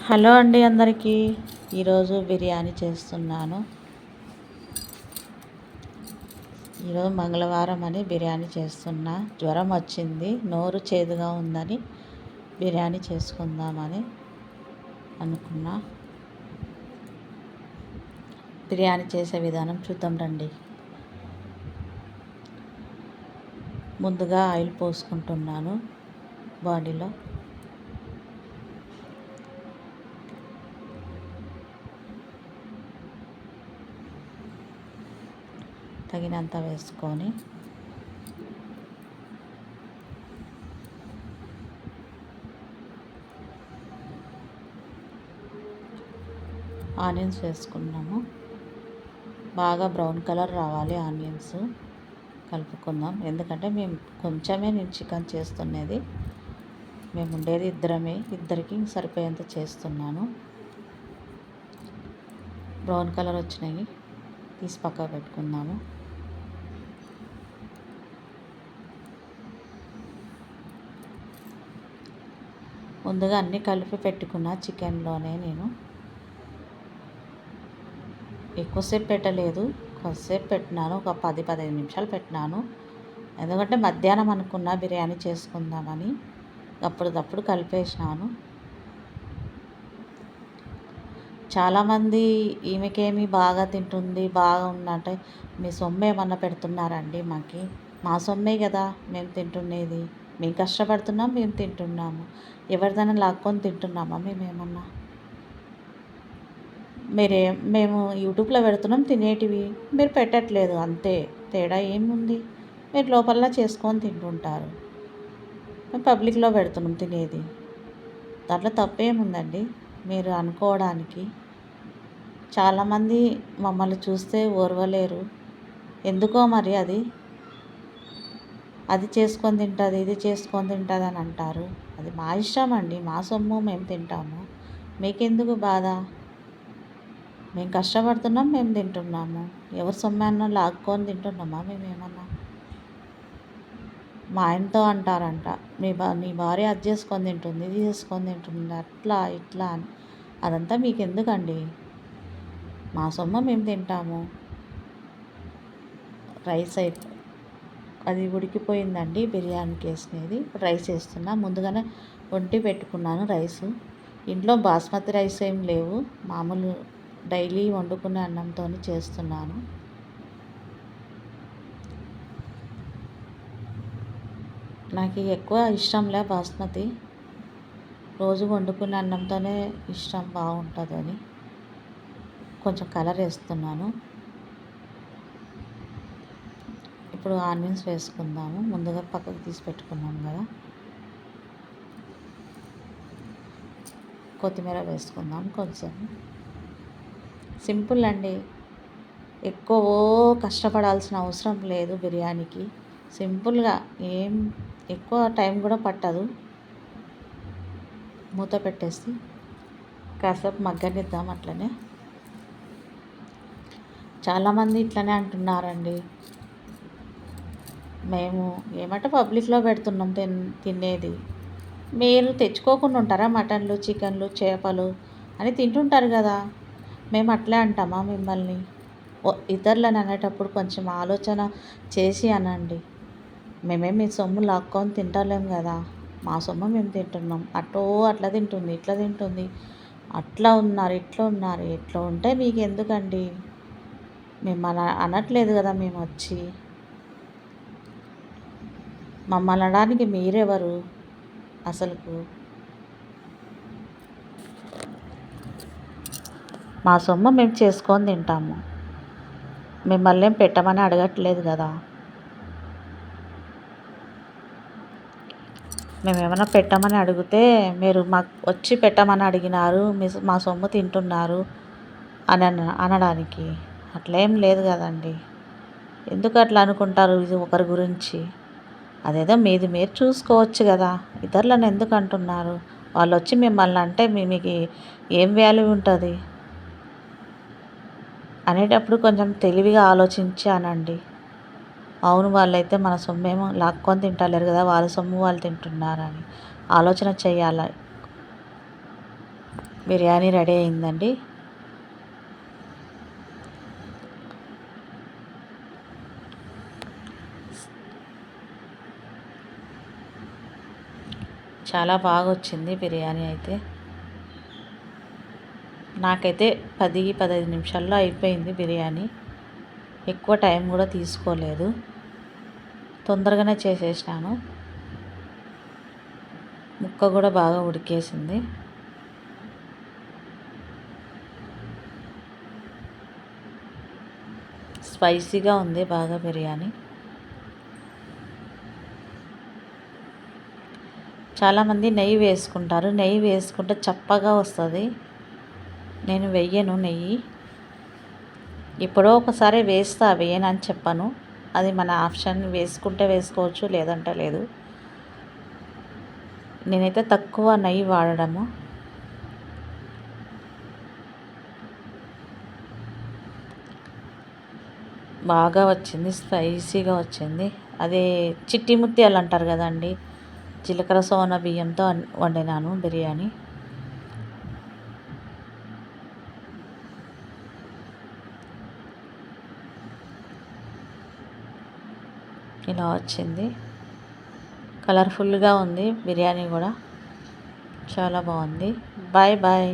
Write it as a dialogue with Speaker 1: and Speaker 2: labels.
Speaker 1: Hello అండి అందరికీ. ఈరోజు బిర్యానీ చేస్తున్నాను. ఈరోజు మంగళవారం అని బిర్యానీ చేస్తున్నా. జ్వరం వచ్చింది, నోరు చేదుగా ఉందని బిర్యానీ చేసుకుందామని అనుకున్నా. బిర్యానీ చేసే విధానం చూద్దాం రండి. ముందుగా ఆయిల్ పోసుకుంటున్నాను బాడీలో. తగినంత వేసుకొని ఆనియన్స్ వేసుకున్నాము. బాగా బ్రౌన్ కలర్ రావాలి ఆనియన్స్. కలుపుకుందాం. ఎందుకంటే మేము కొంచెమే నేను చికెన్ చేస్తున్నది. మేము ఉండేది ఇద్దరికి సరిపోయేంత చేస్తున్నాను. బ్రౌన్ కలర్ వచ్చినాయి, తీసి పక్కకు పెట్టుకుందాము. ముందుగా అన్నీ కలిపి పెట్టుకున్న చికెన్లోనే నేను ఎక్కువసేపు పెట్టలేదు, కొద్దిసేపు పెట్టినాను. ఒక 10-15 నిమిషాలు పెట్టినాను. ఎందుకంటే మధ్యాహ్నం అనుకున్నా బిర్యానీ చేసుకుందామని అప్పుడప్పుడు కలిపేసినాను. చాలామంది ఈమెకేమి బాగా తింటుంది, బాగా ఉందంటే మీ సొమ్ము ఏమన్నా పెడుతున్నారండి మాకి? మా సొమ్మే కదా మేము తింటున్నది. మేము కష్టపడుతున్నాం, మేము తింటున్నాము. ఎవరిదైనా లాక్కొని తింటున్నామా మేమేమన్నా? మేము యూట్యూబ్లో పెడుతున్నాం తినేటివి, మీరు పెట్టట్లేదు, అంతే. తేడా ఏముంది? మీరు లోపల చేసుకొని తింటుంటారు, మేము పబ్లిక్లో పెడుతున్నాం తినేది. దాంట్లో తప్పేముందండి మీరు అనుకోవడానికి? చాలామంది మమ్మల్ని చూస్తే ఓర్వలేరు. ఎందుకో మరి అది చేసుకొని తింటుంది, ఇది చేసుకొని తింటుంది అని అంటారు. అది మా ఇష్టం అండి, మా సొమ్ము మేము తింటాము. మీకెందుకు బాధ? మేము కష్టపడుతున్నాం, మేము తింటున్నాము. ఎవరి సొమ్మన్నా లాక్కొని తింటున్నామా మేమేమన్నా? మా ఆయనతో అంటారంట, నీ భార్య అది చేసుకొని తింటుంది, ఇది చేసుకొని తింటుంది, అట్లా ఇట్లా అని. అదంతా మీకు ఎందుకండి? మా సొమ్ము మేము తింటాము. రైస్ అది ఉడికిపోయిందండి, బిర్యానీకి వేసినది. ఇప్పుడు రైస్ వేస్తున్నా. ముందుగానే వండి పెట్టుకున్నాను రైసు. ఇంట్లో బాస్మతి రైస్ ఏం లేవు, మామూలు డైలీ వండుకునే అన్నంతో చేస్తున్నాను. నాకు ఎక్కువ ఇష్టంలే బాస్మతి, రోజు వండుకునే అన్నంతోనే ఇష్టం, బాగుంటుందని కొంచెం కలర్ వేస్తున్నాను. ఇప్పుడు ఆనియన్స్ వేసుకుందాము. ముందుగా పక్కకు తీసి పెట్టుకున్నాము కదా. కొత్తిమీర వేసుకుందాం కొంచెం. సింపుల్ అండి, ఎక్కువ కష్టపడాల్సిన అవసరం లేదు బిర్యానీకి. సింపుల్గా, ఏం ఎక్కువ టైం కూడా పట్టదు. మూత పెట్టేసి కాసేపు మగ్గనిద్దాం. అట్లనే చాలామంది ఇట్లనే అంటున్నారండి. మేము ఏమంటే పబ్లిక్లో పెడుతున్నాం తినేది. మీరు తెచ్చుకోకుండా ఉంటారా? మటన్లు, చికెన్లు, చేపలు అని తింటుంటారు కదా. మేము అట్లే అంటామా మిమ్మల్ని? ఇతరులను అనేటప్పుడు కొంచెం ఆలోచన చేసి అనండి. మేమేం మీ సొమ్ము లాక్కొని తింటలేం కదా. మా సొమ్ము మేము తింటున్నాం. అట్లా తింటుంది, ఇట్లా తింటుంది, అట్లా ఉన్నారు, ఇట్లా ఉన్నారు. ఎట్లా ఉంటే మీకు ఎందుకండి? మేము అనట్లేదు కదా. మేము వచ్చి మమ్మల్ని అనడానికి మీరెవరు అసలుకు? మా సొమ్ము మేము చేసుకొని తింటాము. మిమ్మల్ని ఏం పెట్టమని అడగట్లేదు కదా. మేము ఏమైనా పెట్టమని అడిగితే మీరు మాకు వచ్చి పెట్టమని అడిగినారు, మా సొమ్ము తింటున్నారు అనడానికి అట్లేం లేదు కదండి. ఎందుకు అట్లా అనుకుంటారు ఇది ఒకరి గురించి? అదేదో మీది మీరు చూసుకోవచ్చు కదా. ఇతరులను ఎందుకు అంటున్నారు? వాళ్ళు వచ్చి మిమ్మల్ని అంటే మీకు ఏం వాల్యూ ఉంటుంది? అనేటప్పుడు కొంచెం తెలివిగా ఆలోచించి అనండి. అవును, వాళ్ళైతే మన సొమ్మేమో లాక్కొని తింటలేరు కదా, వాళ్ళ సొమ్ము వాళ్ళు తింటున్నారని ఆలోచన చేయాలి. బిర్యానీ రెడీ అయిందండి. చాలా బాగా వచ్చింది బిర్యానీ అయితే. నాకైతే 10-15 నిమిషాల్లో అయిపోయింది బిర్యానీ. ఎక్కువ టైం కూడా తీసుకోలేదు, తొందరగానే చేసేసినాను. ముక్క కూడా బాగా ఉడికేసింది. స్పైసీగా ఉంది బాగా బిర్యానీ. చాలామంది నెయ్యి వేసుకుంటారు, నెయ్యి వేసుకుంటే చప్పగా వస్తుంది. నేను వెయ్యను నెయ్యి, ఎప్పుడో ఒకసారి వేస్తా, వేయనని చెప్పను. అది మన ఆప్షన్, వేసుకుంటే వేసుకోవచ్చు, లేదంటే లేదు. నేనైతే తక్కువ నెయ్యి వాడడము. బాగా వచ్చింది, స్పైసీగా వచ్చింది. అదే చిట్టి ముత్యాలు అంటారు కదండి, జీలకర్ర సోనా బియ్యంతో వండినాను బిర్యానీ. ఇలా వచ్చింది, కలర్ఫుల్గా ఉంది బిర్యానీ కూడా, చాలా బాగుంది. Bye bye.